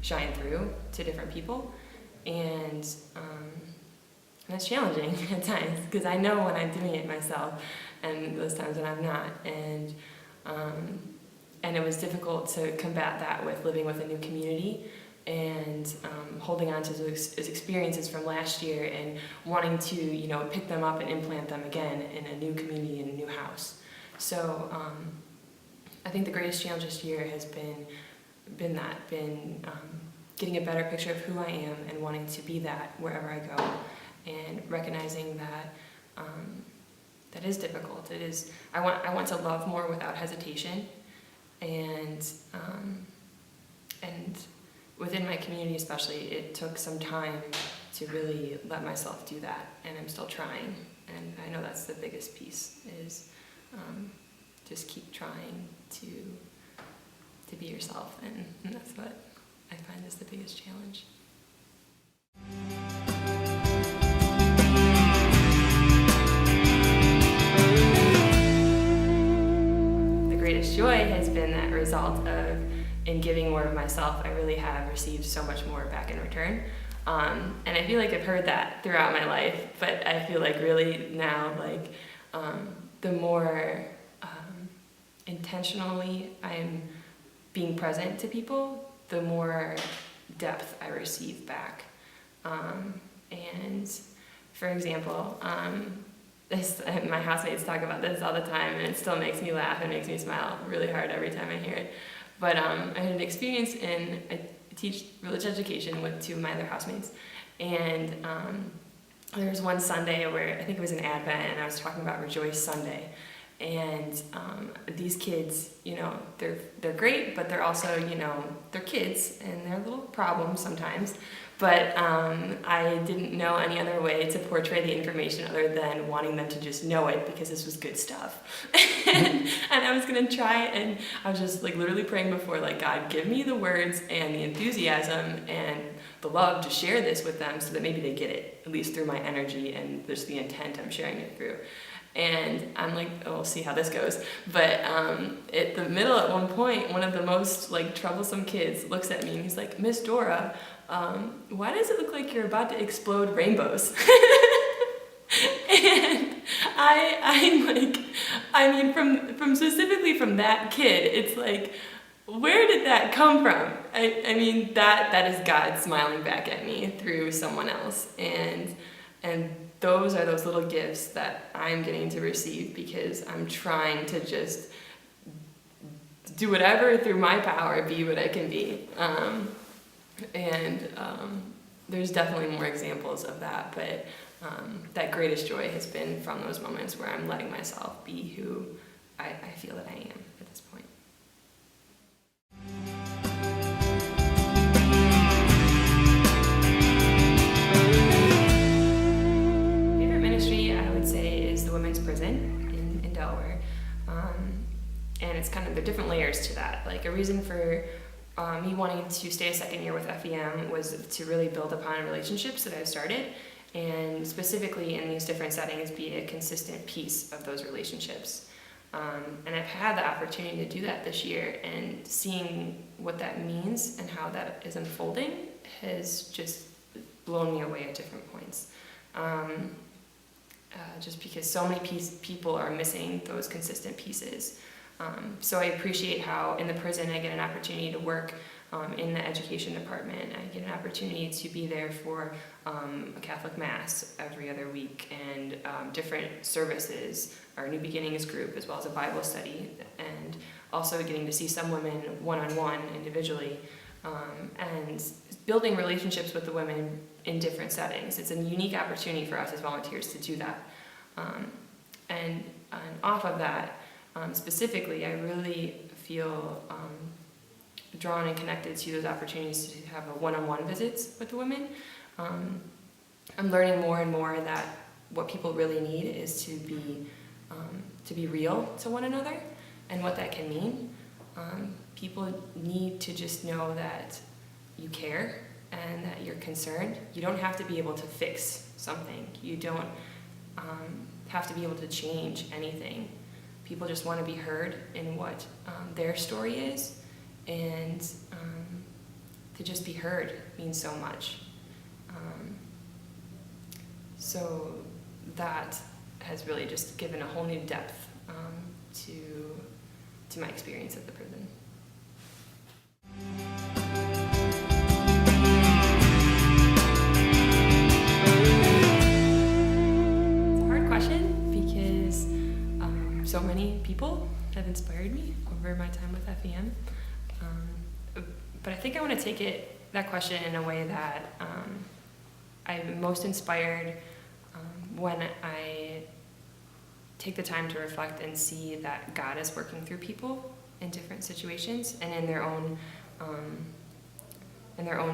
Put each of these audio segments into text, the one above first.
shine through to different people. And it's challenging at times, because I know when I'm doing it myself and those times when I'm not. And it was difficult to combat that with living with a new community and holding on to those experiences from last year and wanting to, pick them up and implant them again in a new community, in a new house. So I think the greatest challenge this year has been getting a better picture of who I am and wanting to be that wherever I go, and recognizing that that is difficult. It is. I want to love more without hesitation, and within my community especially, it took some time to really let myself do that, and I'm still trying. And I know that's the biggest piece, is just keep trying to be yourself, and that's what I find is the biggest challenge. The greatest joy has been that result of, in giving more of myself, I really have received so much more back in return. And I feel like I've heard that throughout my life, but I feel like really now, the more intentionally I'm being present to people, the more depth I receive back. And for example, my housemates talk about this all the time, and it still makes me laugh and makes me smile really hard every time I hear it. But I had an experience I teach religious education with two of my other housemates, and there was one Sunday where I think it was an Advent, and I was talking about Rejoice Sunday. And these kids, they're great, but they're also, they're kids, and they're little problems sometimes. But I didn't know any other way to portray the information other than wanting them to just know it, because this was good stuff. and I was going to try, and I was just literally praying before, God, give me the words and the enthusiasm and the love to share this with them, so that maybe they get it, at least through my energy and just the intent I'm sharing it through. And I'm we'll see how this goes. But at the middle, at one point, one of the most troublesome kids looks at me and he's like, "Miss Dora, why does it look like you're about to explode rainbows?" And from specifically from that kid, it's where did that come from? I mean, that is God smiling back at me through someone else. And those are those little gifts that I'm getting to receive, because I'm trying to just do whatever through my power, be what I can be. There's definitely more examples of that, but that greatest joy has been from those moments where I'm letting myself be who I feel that I am at this point. Prison in Delaware, and it's kind of, there are different layers to that. A reason for me wanting to stay a second year with FEM was to really build upon relationships that I've started, and specifically in these different settings be a consistent piece of those relationships. And I've had the opportunity to do that this year, and seeing what that means and how that is unfolding has just blown me away at different points. Just because so many people are missing those consistent pieces. So I appreciate how in the prison I get an opportunity to work in the education department. I get an opportunity to be there for a Catholic Mass every other week, and different services, our New Beginnings group, as well as a Bible study, and also getting to see some women one-on-one individually, and building relationships with the women in different settings. It's a unique opportunity for us as volunteers to do that. And off of that, specifically, I really feel drawn and connected to those opportunities to have a one-on-one visits with the women. I'm learning more and more that what people really need is to be real to one another, and what that can mean. People need to just know that you care and that you're concerned. You don't have to be able to fix something. You don't have to be able to change anything. People just want to be heard in what their story is, and to just be heard means so much. So that has really just given a whole new depth to my experience at the prison. It's a hard question because so many people have inspired me over my time with FEM. But I think I want to take that question in a way that I'm most inspired when I take the time to reflect and see that God is working through people in different situations and in their own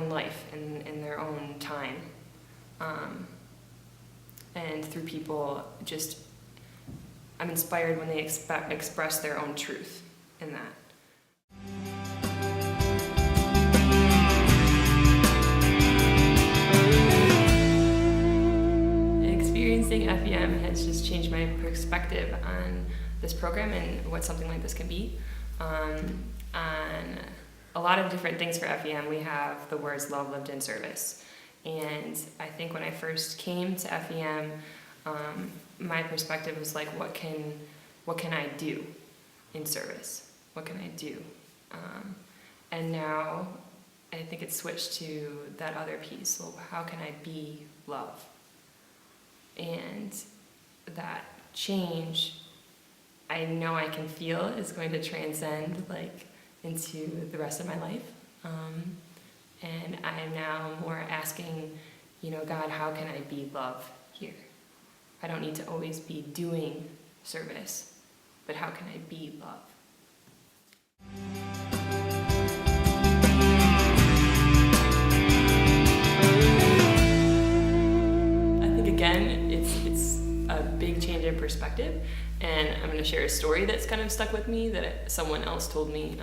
life and in their own time, and through people. Just I'm inspired when they express their own truth in that. Experiencing FEM has just changed my perspective on this program and what something like this can be. On a lot of different things for FEM, we have the words love lived in service. And I think when I first came to FEM, my perspective was like, what can I do in service? What can I do? And now I think it's switched to that other piece. Well, how can I be love? And that change, I know I can feel is going to transcend into the rest of my life. And I am now more asking, God, how can I be love here? I don't need to always be doing service, but how can I be love? I think again, it's a big change in perspective, and I'm going to share a story that's kind of stuck with me that someone else told me.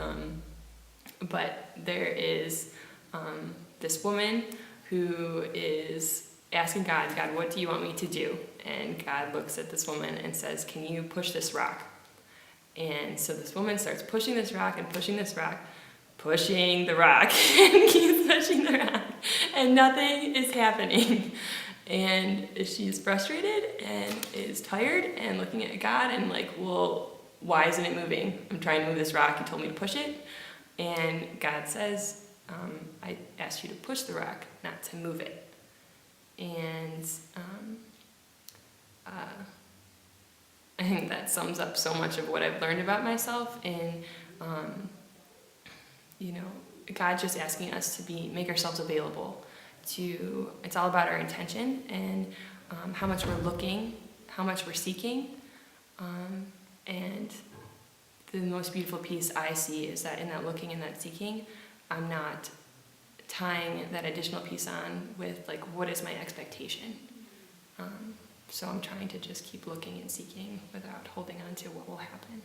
But there is this woman who is asking God, what do you want me to do? And God looks at this woman and says, can you push this rock? And so this woman starts pushing this rock and pushing this rock, pushing the rock, and keeps pushing the rock, and nothing is happening. And she's frustrated and is tired and looking at God and well, why isn't it moving? I'm trying to move this rock. You told me to push it. And God says, I asked you to push the rock, not to move it. And I think that sums up so much of what I've learned about myself. And, God just asking us to make ourselves available to, it's all about our intention and how much we're looking, how much we're seeking. And the most beautiful piece I see is that in that looking and that seeking, I'm not tying that additional piece on with what is my expectation. So I'm trying to just keep looking and seeking without holding on to what will happen.